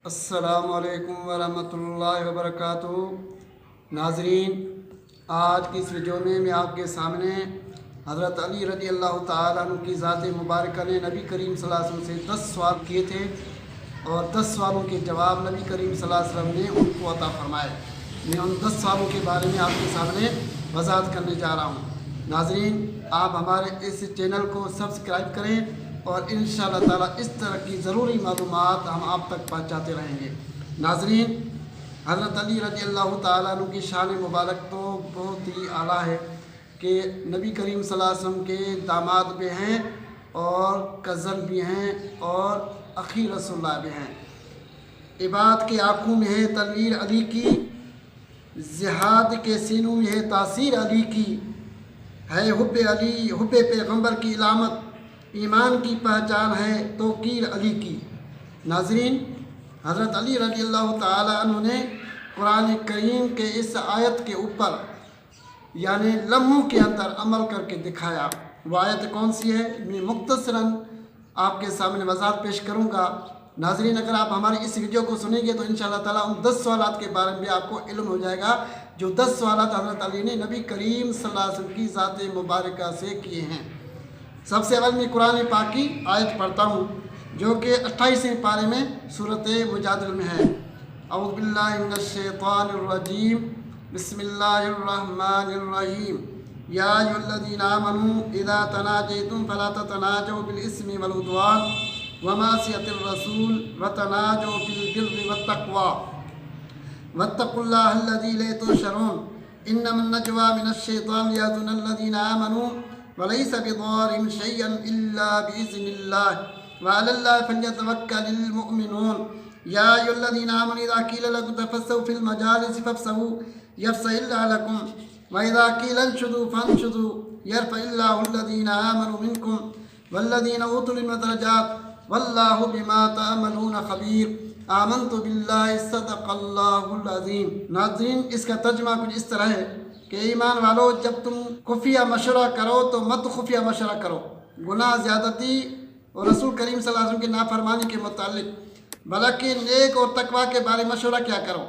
السلام علیکم ورحمۃ اللہ وبرکاتہ۔ ناظرین، آج کی اس ویڈیو میں آپ کے سامنے حضرت علی رضی اللہ تعالیٰ عنہ کی ذات مبارکہ نے نبی کریم صلی اللہ علیہ وسلم سے 10 سوال کیے تھے اور 10 سوالوں کے جواب نبی کریم صلی اللہ علیہ وسلم نے ان کو عطا فرمائے۔ میں ان 10 سوالوں کے بارے میں آپ کے سامنے وضاحت کرنے جا رہا ہوں۔ ناظرین، آپ ہمارے اس چینل کو سبسکرائب کریں اور انشاءاللہ تعالیٰ اس طرح کی ضروری معلومات ہم آپ تک پہنچاتے رہیں گے۔ ناظرین، حضرت علی رضی اللہ تعالیٰ عنہ کی شان مبارک تو بہت ہی اعلیٰ ہے کہ نبی کریم صلی اللہ علیہ وسلم کے داماد بھی ہیں اور کزن بھی ہیں اور اخی رسول اللہ بھی ہیں۔ عباد کے آنکھوں میں ہے تنویر علی کی، زہاد کے سینوں میں ہے تاثیر علی کی، ہے حب علی حب پیغمبر کی علامت، ایمان کی پہچان ہے توقیر علی کی۔ ناظرین، حضرت علی رضی اللہ تعالیٰ عنہ نے قرآن کریم کے اس آیت کے اوپر یعنی لمحوں کے اندر عمل کر کے دکھایا۔ وہ آیت کون سی ہے، میں مختصراً آپ کے سامنے وضاحت پیش کروں گا۔ ناظرین، اگر آپ ہماری اس ویڈیو کو سنیں گے تو انشاءاللہ تعالیٰ ان 10 سوالات کے بارے میں آپ کو علم ہو جائے گا جو 10 سوالات حضرت علی نے نبی کریم صلی اللہ علیہ وسلم کی ذات مبارکہ سے کیے ہیں۔ سب سے اول میں قرآن پاک کی آیت پڑھتا ہوں جو کہ 28ویں پارے میں سورۃ مجادلہ میں ہے۔ اعوذ باللہ من الشیطان الرجیم، بسم اللہ الرحمن الرحیم۔ یا ایھا الذین آمنوا اذا تناجیتم فلا تتناجوا بالاسم والعدوان ومعصیۃ الرسول وتناجوا بالبر والتقوی واتقوا اللہ الذی الیہ تحشرون۔ انما النجوى من الشیطان لیحزن الذین آمنوا وَلَيْسَ بِضَارِّهِمْ شَيْئًا إِلَّا بِإِذْنِ اللَّهِ وَعَلَى اللَّهِ فَلْيَتَوَكَّلِ الْمُؤْمِنُونَ يَا أَيُّهَا الَّذِينَ آمَنُوا إِذَا قِيلَ لَكُمْ تَفَسَّحُوا فِي الْمَجَالِسِ فَافْسَحُوا يَفْسَحِ اللَّهُ لَكُمْ وَإِذَا قِيلَ انشُزُوا فَانشُزُوا يَرْفَعِ اللَّهُ الَّذِينَ آمَنُوا مِنكُمْ وَالَّذِينَ أُوتُوا الْعِلْمَ دَرَجَاتٍ وَاللَّهُ بِمَا تَعْمَلُونَ خَبِيرٌ۔ آمنت باللہ صدق اللہ العظیم۔ ناظرین، اس کا ترجمہ کچھ اس طرح ہے کہ ایمان والو، جب تم خفیہ مشورہ کرو تو مت خفیہ مشورہ کرو گناہ، زیادتی اور رسول کریم صلی اللہ علیہ وسلم کی نافرمانی کے متعلق، بلکہ نیک اور تقوی کے بارے میں مشورہ کیا کرو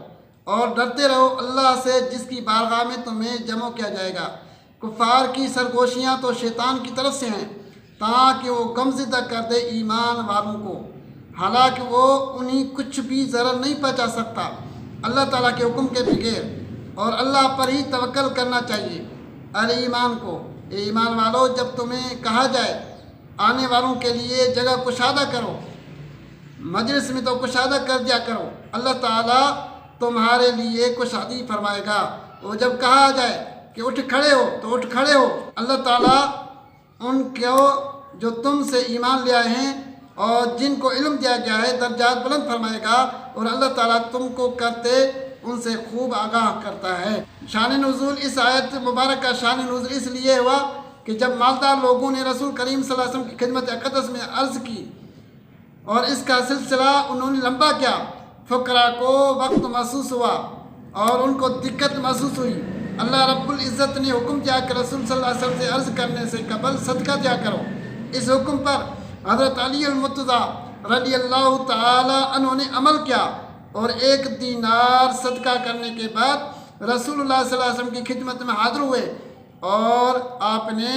اور ڈرتے رہو اللہ سے جس کی بارگاہ میں تمہیں جمع کیا جائے گا۔ کفار کی سرگوشیاں تو شیطان کی طرف سے ہیں تاکہ وہ غمزدہ کر دے ایمان والوں کو، حالانکہ وہ انہیں کچھ بھی ضرر نہیں پہنچا سکتا اللہ تعالیٰ کے حکم کے بغیر، اور اللہ پر ہی توکل کرنا چاہیے اہل ایمان کو۔ اے ایمان والو، جب تمہیں کہا جائے آنے والوں کے لیے جگہ کشادہ کرو، مجلس میں تو کشادہ کر دیا کرو، اللہ تعالیٰ تمہارے لیے کشادی فرمائے گا۔ اور جب کہا جائے کہ اٹھ کھڑے ہو تو اٹھ کھڑے ہو، اللہ تعالیٰ ان کو جو تم سے ایمان لے آئے ہیں اور جن کو علم دیا گیا ہے درجات بلند فرمائے گا، اور اللہ تعالیٰ تم کو کرتے ان سے خوب آگاہ کرتا ہے۔ شان نزول، اس آیت مبارک کا شان نزول اس لیے ہوا کہ جب مالدار لوگوں نے رسول کریم صلی اللہ علیہ وسلم کی خدمت اقدس میں عرض کی اور اس کا سلسلہ انہوں نے لمبا کیا، فقراء کو وقت محسوس ہوا اور ان کو دقت محسوس ہوئی، اللہ رب العزت نے حکم دیا کہ رسول صلی اللہ علیہ وسلم سے عرض کرنے سے قبل صدقہ دیا کرو۔ اس حکم پر حضرت علی المرتضیٰ رضی اللہ تعالی عنہ نے عمل کیا اور 1 دینار صدقہ کرنے کے بعد رسول اللہ صلی اللہ علیہ وسلم کی خدمت میں حاضر ہوئے اور آپ نے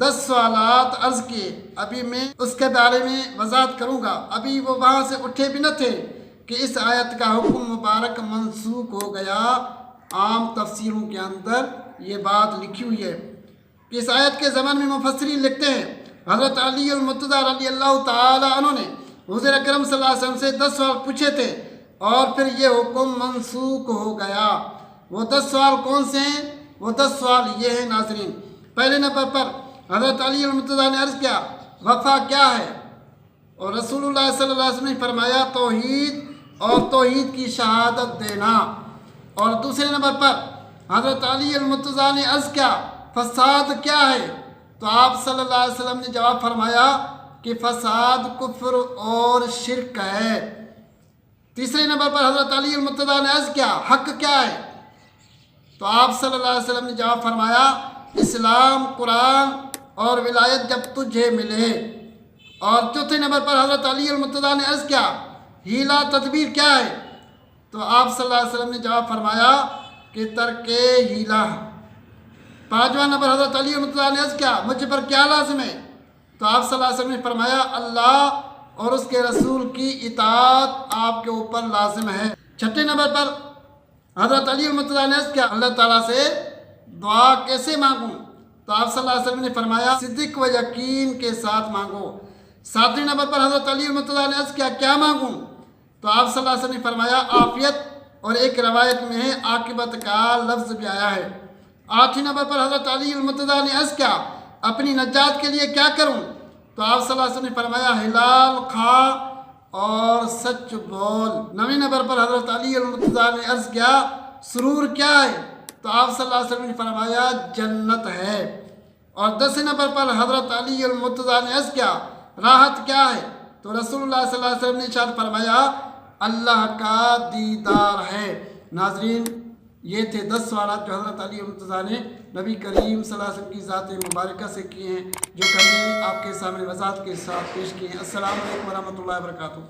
10 سوالات عرض کیے۔ ابھی میں اس کے بارے میں وضاحت کروں گا۔ ابھی وہ وہاں سے اٹھے بھی نہ تھے کہ اس آیت کا حکم مبارک منسوخ ہو گیا۔ عام تفسیروں کے اندر یہ بات لکھی ہوئی ہے کہ اس آیت کے زمان میں مفسرین لکھتے ہیں حضرت علی المرتضیٰ رضی اللہ تعالی عنہ نے حضور اکرم صلی اللہ علیہ وسلم سے 10 سوال پوچھے تھے اور پھر یہ حکم منسوخ ہو گیا۔ وہ 10 سوال کون سے ہیں؟ وہ 10 سوال یہ ہیں ناظرین۔ پہلے نمبر پر حضرت علی المرتضیٰ نے عرض کیا وفا کیا ہے، اور رسول اللہ صلی اللہ علیہ وسلم نے فرمایا توحید اور توحید کی شہادت دینا۔ اور دوسرے نمبر پر حضرت علی المرتضیٰ نے عرض کیا فساد کیا ہے، تو آپ صلی اللہ علیہ وسلم نے جواب فرمایا کہ فساد کفر اور شرک ہے۔ تیسرے نمبر پر حضرت علی المرتضیٰ نے عرض کیا حق کیا ہے، تو آپ صلی اللہ علیہ وسلم نے جواب فرمایا اسلام، قرآن اور ولایت جب تجھے ملے۔ اور چوتھے نمبر پر حضرت علی المرتضیٰ نے عرض کیا ہیلا تدبیر کیا ہے؟ تو آپ صلی اللہ علیہ وسلم نے جواب فرمایا کہ ترک ہیلا۔ پانچواں نمبر حضرت علی رضی اللہ عنہ نے عرض کیا مجھ پر کیا لازم ہے؟ تو آپ صلی اللہ علیہ وسلم نے فرمایا اللہ اور اس کے رسول کی اطاعت آپ کے اوپر لازم ہے۔ چھٹے نمبر پر حضرت علی رضی اللہ عنہ نے عرض کیا اللہ تعالیٰ سے دعا کیسے مانگوں؟ تو آپ صلی اللہ علیہ وسلم نے فرمایا صدق و یقین کے ساتھ مانگو۔ ساتویں نمبر پر حضرت علی رضی اللہ عنہ نے عرض کیا کیا مانگوں؟ تو آپ صلی اللہ علیہ وسلم نے فرمایا عافیت، اور ایک روایت میں ہے عاقبت کا لفظ بھی آیا ہے۔ آٹھویں نمبر پر حضرت علی رضی اللہ عنہ نے عرض کیا اپنی نجات کے لیے کیا کروں؟ تو آپ صلی اللہ علیہ وسلم نے فرمایا حلال کھا اور سچ بول۔ نویں نمبر پر حضرت علی رضی اللہ عنہ نے عرض کیا سرور کیا ہے؟ تو آپ صلی اللہ علیہ وسلم نے فرمایا جنت ہے۔ اور 10 نمبر پر حضرت علی رضی اللہ عنہ نے عرض کیا راحت کیا ہے؟ تو رسول اللہ صلی اللہ علیہ وسلم نے ارشاد فرمایا اللہ کا دیدار ہے۔ ناظرین، یہ تھے 10 سوالات جو حضرت علی رضی اللہ عنہ نے نبی کریم صلی اللہ علیہ وسلم کی ذات مبارکہ سے کیے ہیں، جو کہ ہم نے آپ کے سامنے وضاحت کے ساتھ پیش کیے ہیں۔ السلام علیکم ورحمۃ اللہ وبرکاتہ۔